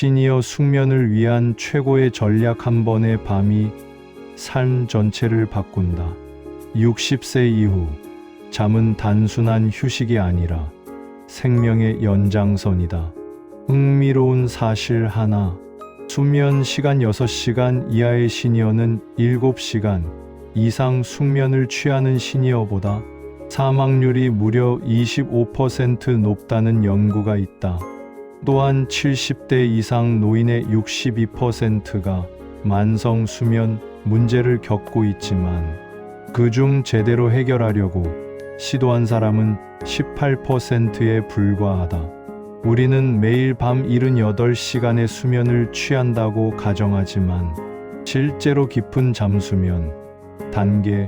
시니어 숙면을 위한 최고의 전략. 한 번의 밤이 삶 전체를 바꾼다. 60세 이후 잠은 단순한 휴식이 아니라 생명의 연장선이다. 흥미로운 사실 하나. 수면 시간 6시간 이하의 시니어는 7시간 이상 숙면을 취하는 시니어보다 사망률이 무려 25% 높다는 연구가 있다. 또한 70대 이상 노인의 62%가 만성 수면 문제를 겪고 있지만 그중 제대로 해결하려고 시도한 사람은 18%에 불과하다. 우리는 매일 밤 78시간의 수면을 취한다고 가정하지만 실제로 깊은 잠수면 단계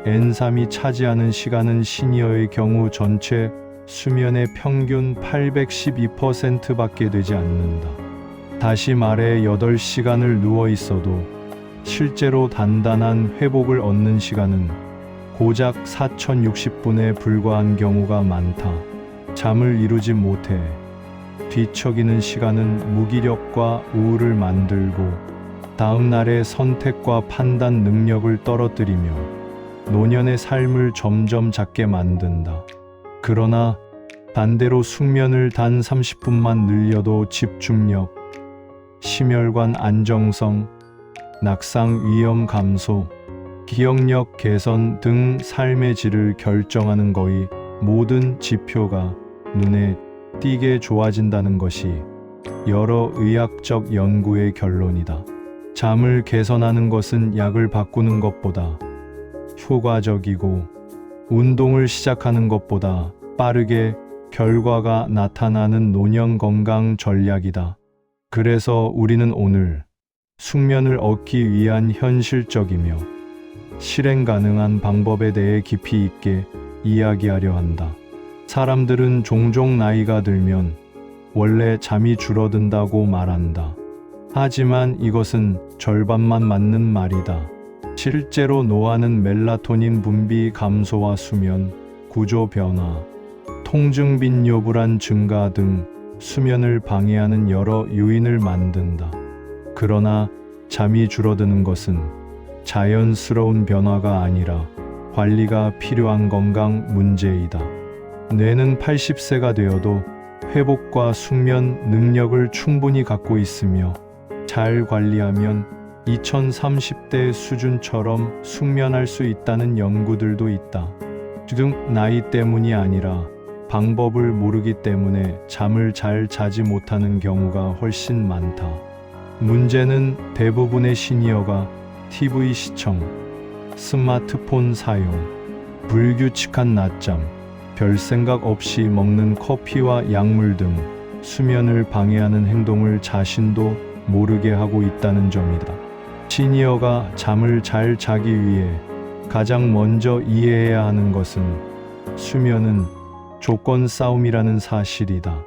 N3이 차지하는 시간은 시니어의 경우 전체 수면의 평균 812%밖에 되지 않는다. 다시 말해 8시간을 누워 있어도 실제로 단단한 회복을 얻는 시간은 고작 4060분에 불과한 경우가 많다. 잠을 이루지 못해 뒤척이는 시간은 무기력과 우울을 만들고 다음 날의 선택과 판단 능력을 떨어뜨리며 노년의 삶을 점점 작게 만든다. 그러나 반대로 숙면을 단 30분만 늘려도 집중력, 심혈관 안정성, 낙상 위험 감소, 기억력 개선 등 삶의 질을 결정하는 거의 모든 지표가 눈에 띄게 좋아진다는 것이 여러 의학적 연구의 결론이다. 잠을 개선하는 것은 약을 바꾸는 것보다 효과적이고 운동을 시작하는 것보다 빠르게 결과가 나타나는 노년 건강 전략이다. 그래서 우리는 오늘 숙면을 얻기 위한 현실적이며 실행 가능한 방법에 대해 깊이 있게 이야기하려 한다. 사람들은 종종 나이가 들면 원래 잠이 줄어든다고 말한다. 하지만 이것은 절반만 맞는 말이다. 실제로 노화는 멜라토닌 분비 감소와 수면 구조 변화, 통증 빈뇨 불안 증가 등 수면을 방해하는 여러 요인을 만든다. 그러나 잠이 줄어드는 것은 자연스러운 변화가 아니라 관리가 필요한 건강 문제이다. 뇌는 80세가 되어도 회복과 숙면 능력을 충분히 갖고 있으며 잘 관리하면 2030대 수준처럼 숙면할 수 있다는 연구들도 있다. 즉 나이 때문이 아니라 방법을 모르기 때문에 잠을 잘 자지 못하는 경우가 훨씬 많다. 문제는 대부분의 시니어가 TV 시청, 스마트폰 사용, 불규칙한 낮잠, 별 생각 없이 먹는 커피와 약물 등 수면을 방해하는 행동을 자신도 모르게 하고 있다는 점이다. 시니어가 잠을 잘 자기 위해 가장 먼저 이해해야 하는 것은 수면은 조건 싸움이라는 사실이다.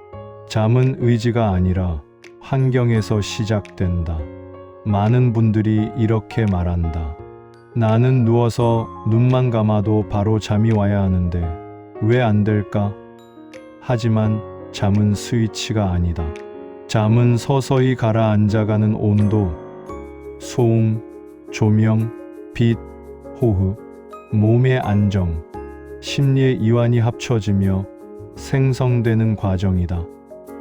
잠은 의지가 아니라 환경에서 시작된다. 많은 분들이 이렇게 말한다. 나는 누워서 눈만 감아도 바로 잠이 와야 하는데 왜 안 될까? 하지만 잠은 스위치가 아니다. 잠은 서서히 가라앉아가는 온도, 소음, 조명, 빛, 호흡, 몸의 안정, 심리의 이완이 합쳐지며 생성되는 과정이다.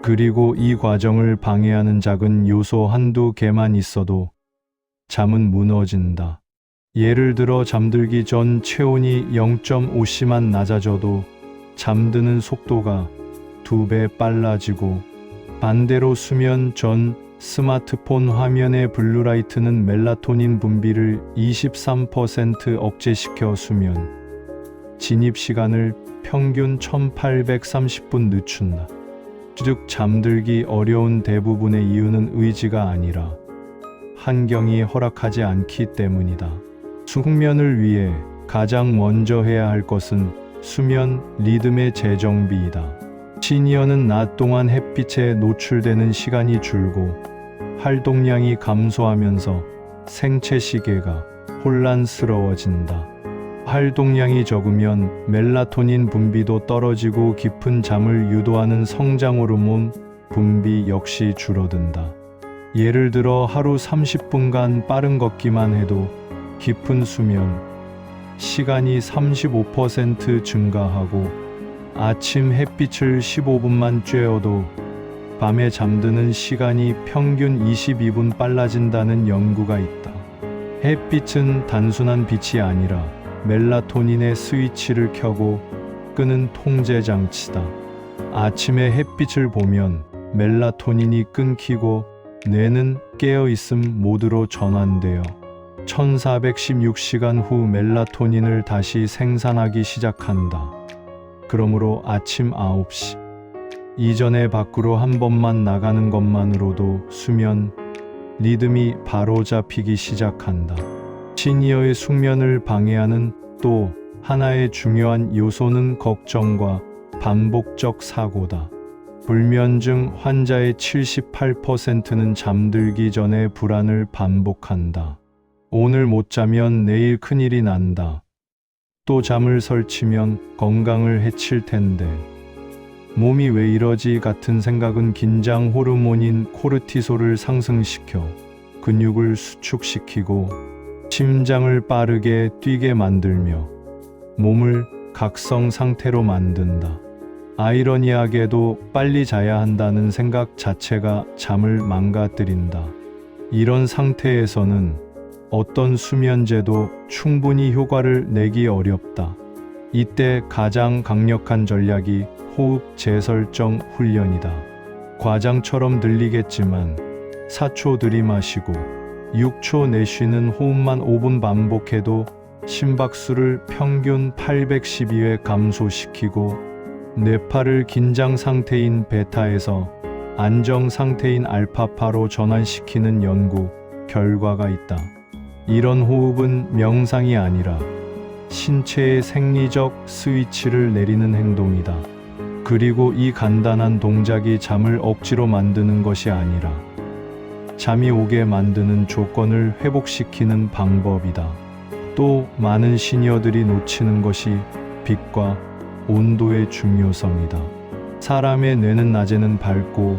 그리고 이 과정을 방해하는 작은 요소 한두 개만 있어도 잠은 무너진다. 예를 들어 잠들기 전 체온이 0.5°만 낮아져도 잠드는 속도가 2배 빨라지고 반대로 수면 전 스마트폰 화면의 블루라이트는 멜라토닌 분비를 23% 억제시켜 수면 진입 시간을 평균 1830분 늦춘다. 즉 잠들기 어려운 대부분의 이유는 의지가 아니라 환경이 허락하지 않기 때문이다. 숙면을 위해 가장 먼저 해야 할 것은 수면 리듬의 재정비이다. 시니어는 낮 동안 햇빛에 노출되는 시간이 줄고 활동량이 감소하면서 생체 시계가 혼란스러워진다. 활동량이 적으면 멜라토닌 분비도 떨어지고 깊은 잠을 유도하는 성장 호르몬 분비 역시 줄어든다. 예를 들어 하루 30분간 빠른 걷기만 해도 깊은 수면 시간이 35% 증가하고 아침 햇빛을 15분만 쬐어도 밤에 잠드는 시간이 평균 22분 빨라진다는 연구가 있다. 햇빛은 단순한 빛이 아니라 멜라토닌의 스위치를 켜고 끄는 통제 장치다. 아침에 햇빛을 보면 멜라토닌이 끊기고 뇌는 깨어있음 모드로 전환되어 1416시간 후 멜라토닌을 다시 생산하기 시작한다. 그러므로 아침 9시 이전에 밖으로 한 번만 나가는 것만으로도 수면 리듬이 바로 잡히기 시작한다. 시니어의 숙면을 방해하는 또 하나의 중요한 요소는 걱정과 반복적 사고다. 불면증 환자의 78%는 잠들기 전에 불안을 반복한다. 오늘 못 자면 내일 큰일이 난다. 또 잠을 설치면 건강을 해칠 텐데. 몸이 왜 이러지 같은 생각은 긴장 호르몬인 코르티솔을 상승시켜 근육을 수축시키고 심장을 빠르게 뛰게 만들며 몸을 각성 상태로 만든다. 아이러니하게도 빨리 자야 한다는 생각 자체가 잠을 망가뜨린다. 이런 상태에서는 어떤 수면제도 충분히 효과를 내기 어렵다. 이때 가장 강력한 전략이 호흡 재설정 훈련이다. 과장처럼 들리겠지만 4초 들이마시고 6초 내쉬는 호흡만 5분 반복해도 심박수를 평균 812회 감소시키고 뇌파를 긴장 상태인 베타에서 안정 상태인 알파파로 전환시키는 연구 결과가 있다. 이런 호흡은 명상이 아니라 신체의 생리적 스위치를 내리는 행동이다. 그리고 이 간단한 동작이 잠을 억지로 만드는 것이 아니라 잠이 오게 만드는 조건을 회복시키는 방법이다. 또 많은 시니어들이 놓치는 것이 빛과 온도의 중요성이다. 사람의 뇌는 낮에는 밝고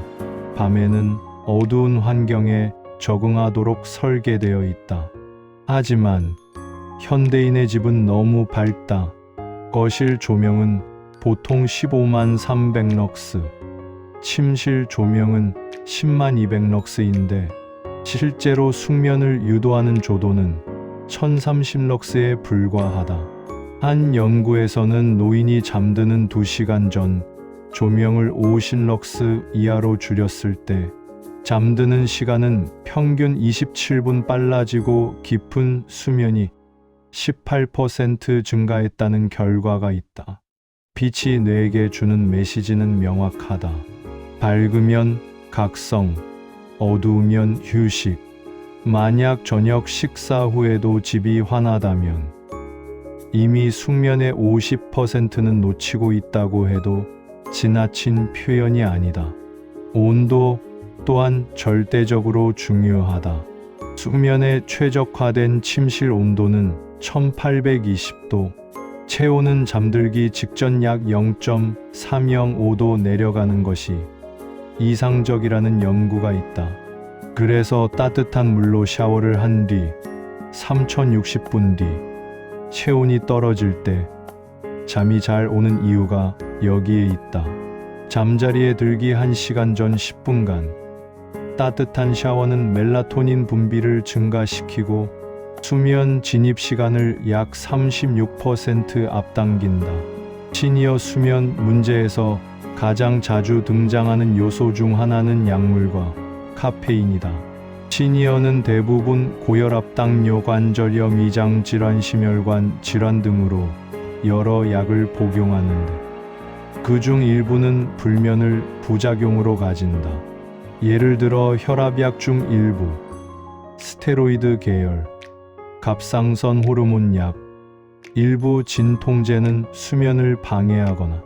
밤에는 어두운 환경에 적응하도록 설계되어 있다. 하지만 현대인의 집은 너무 밝다. 거실 조명은 보통 15만 300럭스, 침실 조명은 10만 200럭스인데 실제로 숙면을 유도하는 조도는 1030럭스에 불과하다. 한 연구에서는 노인이 잠드는 2시간 전 조명을 50럭스 이하로 줄였을 때 잠드는 시간은 평균 27분 빨라지고 깊은 수면이 18% 증가했다는 결과가 있다. 빛이 뇌에게 주는 메시지는 명확하다. 밝으면 각성, 어두우면 휴식. 만약 저녁 식사 후에도 집이 환하다면 이미 숙면의 50%는 놓치고 있다고 해도 지나친 표현이 아니다. 온도 또한 절대적으로 중요하다. 숙면에 최적화된 침실 온도는 1820도, 체온은 잠들기 직전 약 0.305도 내려가는 것이 이상적이라는 연구가 있다. 그래서 따뜻한 물로 샤워를 한 뒤 3060분 뒤 체온이 떨어질 때 잠이 잘 오는 이유가 여기에 있다. 잠자리에 들기 1시간 전 10분간 따뜻한 샤워는 멜라토닌 분비를 증가시키고 수면 진입 시간을 약 36% 앞당긴다. 시니어 수면 문제에서 가장 자주 등장하는 요소 중 하나는 약물과 카페인이다. 시니어는 대부분 고혈압, 당뇨, 관절염, 위장 질환, 심혈관 질환 등으로 여러 약을 복용하는데 그중 일부는 불면을 부작용으로 가진다. 예를 들어 혈압약 중 일부, 스테로이드 계열, 갑상선 호르몬 약, 일부 진통제는 수면을 방해하거나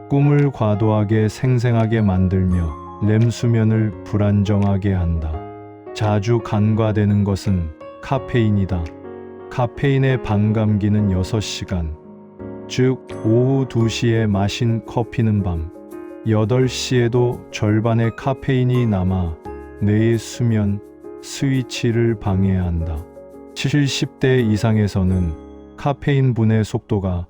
꿈을 과도하게 생생하게 만들며 렘 수면을 불안정하게 한다. 자주 간과되는 것은 카페인이다. 카페인의 반감기는 6시간, 즉 오후 2시에 마신 커피는 밤 8시에도 절반의 카페인이 남아 뇌의 수면 스위치를 방해한다. 70대 이상에서는 카페인 분해 속도가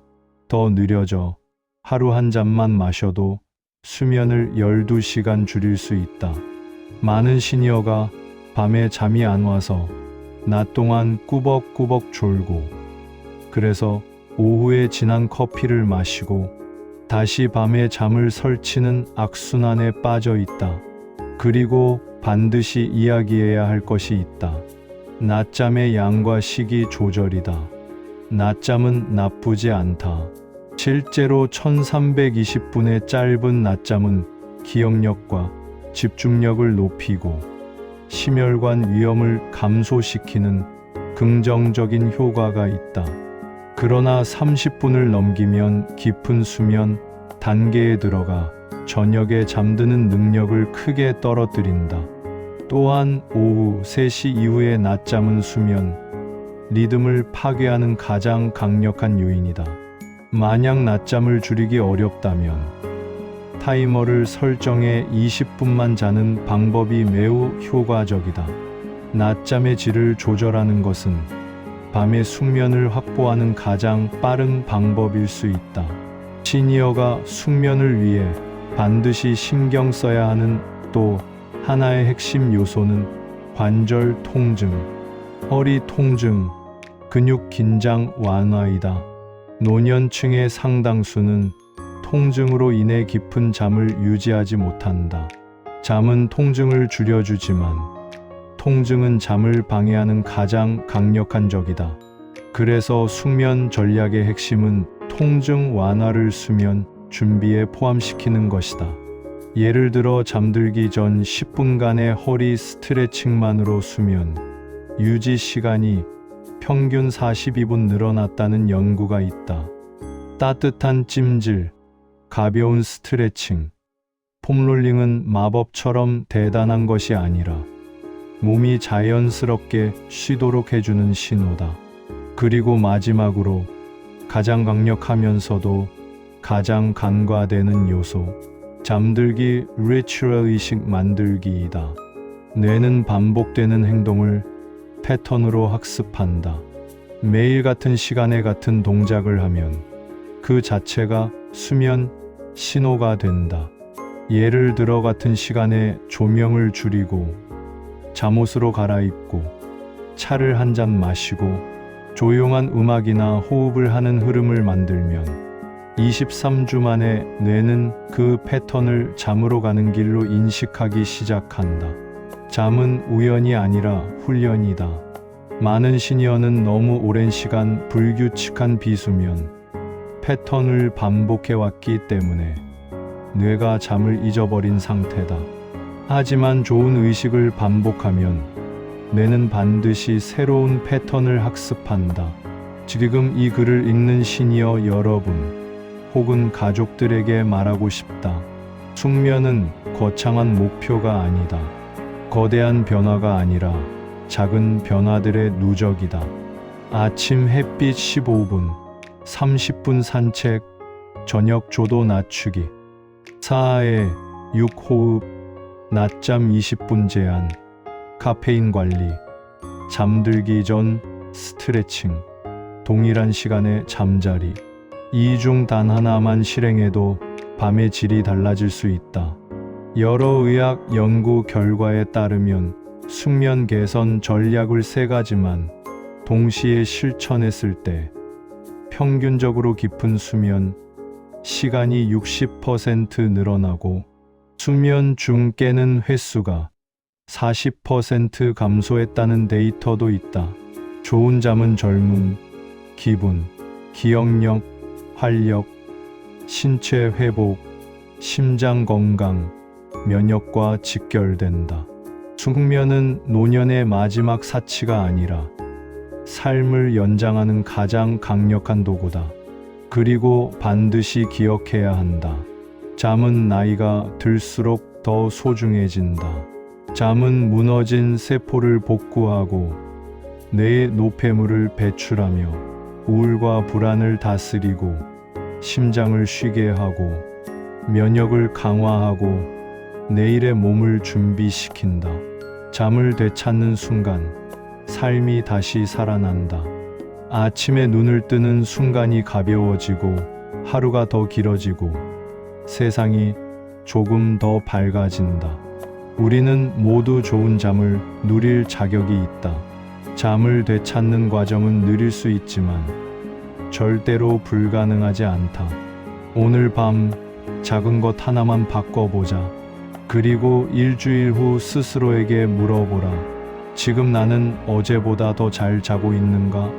더 느려져 하루 한 잔만 마셔도 수면을 12시간 줄일 수 있다. 많은 시니어가 밤에 잠이 안 와서 낮 동안 꾸벅꾸벅 졸고, 그래서 오후에 진한 커피를 마시고 다시 밤에 잠을 설치는 악순환에 빠져 있다. 그리고 반드시 이야기해야 할 것이 있다. 낮잠의 양과 시기 조절이다. 낮잠은 나쁘지 않다. 실제로 1320분의 짧은 낮잠은 기억력과 집중력을 높이고 심혈관 위험을 감소시키는 긍정적인 효과가 있다. 그러나 30분을 넘기면 깊은 수면 단계에 들어가 저녁에 잠드는 능력을 크게 떨어뜨린다. 또한 오후 3시 이후의 낮잠은 수면 리듬을 파괴하는 가장 강력한 요인이다. 만약 낮잠을 줄이기 어렵다면 타이머를 설정해 20분만 자는 방법이 매우 효과적이다. 낮잠의 질을 조절하는 것은 밤의 숙면을 확보하는 가장 빠른 방법일 수 있다. 시니어가 숙면을 위해 반드시 신경 써야 하는 또 하나의 핵심 요소는 관절 통증, 허리 통증, 근육 긴장 완화이다. 노년층의 상당수는 통증으로 인해 깊은 잠을 유지하지 못한다. 잠은 통증을 줄여주지만 통증은 잠을 방해하는 가장 강력한 적이다. 그래서 숙면 전략의 핵심은 통증 완화를 수면 준비에 포함시키는 것이다. 예를 들어 잠들기 전 10분간의 허리 스트레칭만으로 수면 유지 시간이 평균 42분 늘어났다는 연구가 있다. 따뜻한 찜질, 가벼운 스트레칭, 폼롤링은 마법처럼 대단한 것이 아니라 몸이 자연스럽게 쉬도록 해주는 신호다. 그리고 마지막으로 가장 강력하면서도 가장 간과되는 요소, 잠들기 리추얼 의식 만들기이다. 뇌는 반복되는 행동을 패턴으로 학습한다. 매일 같은 시간에 같은 동작을 하면 그 자체가 수면 신호가 된다. 예를 들어 같은 시간에 조명을 줄이고 잠옷으로 갈아입고 차를 한 잔 마시고 조용한 음악이나 호흡을 하는 흐름을 만들면 23주 만에 뇌는 그 패턴을 잠으로 가는 길로 인식하기 시작한다. 잠은 우연이 아니라 훈련이다. 많은 시니어는 너무 오랜 시간 불규칙한 비수면 패턴을 반복해왔기 때문에 뇌가 잠을 잊어버린 상태다. 하지만 좋은 의식을 반복하면 뇌는 반드시 새로운 패턴을 학습한다. 지금 이 글을 읽는 시니어 여러분 혹은 가족들에게 말하고 싶다. 숙면은 거창한 목표가 아니다. 거대한 변화가 아니라 작은 변화들의 누적이다. 아침 햇빛 15분, 30분 산책, 저녁 조도 낮추기, 4에 6호흡, 낮잠 20분 제한, 카페인 관리, 잠들기 전 스트레칭, 동일한 시간에 잠자리. 이 중 단 하나만 실행해도 밤의 질이 달라질 수 있다. 여러 의학 연구 결과에 따르면 숙면 개선 전략을 3가지만 동시에 실천했을 때 평균적으로 깊은 수면 시간이 60% 늘어나고 수면 중 깨는 횟수가 40% 감소했다는 데이터도 있다. 좋은 잠은 젊음, 기분, 기억력, 활력, 신체 회복, 심장 건강, 면역과 직결된다. 숙면은 노년의 마지막 사치가 아니라 삶을 연장하는 가장 강력한 도구다. 그리고 반드시 기억해야 한다. 잠은 나이가 들수록 더 소중해진다. 잠은 무너진 세포를 복구하고 뇌의 노폐물을 배출하며 우울과 불안을 다스리고 심장을 쉬게 하고 면역을 강화하고 내일의 몸을 준비시킨다. 잠을 되찾는 순간 삶이 다시 살아난다. 아침에 눈을 뜨는 순간이 가벼워지고 하루가 더 길어지고 세상이 조금 더 밝아진다. 우리는 모두 좋은 잠을 누릴 자격이 있다. 잠을 되찾는 과정은 느릴 수 있지만 절대로 불가능하지 않다. 오늘 밤 작은 것 하나만 바꿔보자. 그리고 일주일 후 스스로에게 물어보라. 지금 나는 어제보다 더 잘 자고 있는가?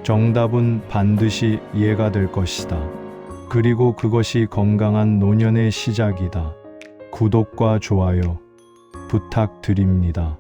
정답은 반드시 이해가 될 것이다. 그리고 그것이 건강한 노년의 시작이다. 구독과 좋아요 부탁드립니다.